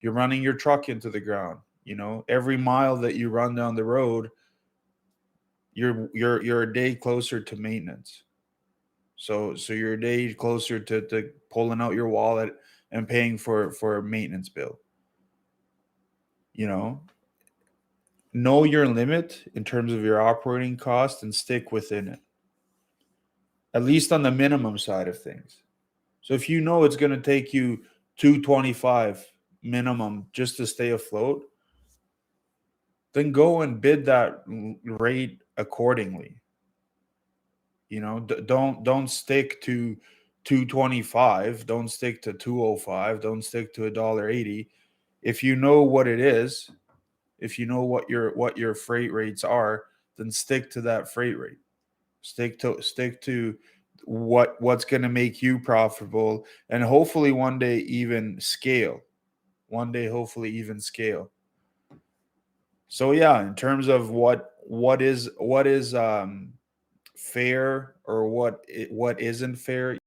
You're running your truck into the ground. Every mile that you run down the road, you're a day closer to maintenance. So you're a day closer to pulling out your wallet and paying for a maintenance bill. You know your limit in terms of your operating cost and stick within it, at least on the minimum side of things. So if you know it's going to take you 225 minimum just to stay afloat, then go and bid that rate accordingly. Don't stick to 225, don't stick to 205, don't stick to $1.80. If you know what it is, if you know what your freight rates are, then stick to that freight rate. Stick to what's going to make you profitable, and hopefully one day even scale. Hopefully even scale. So yeah, in terms of what is fair or what isn't fair,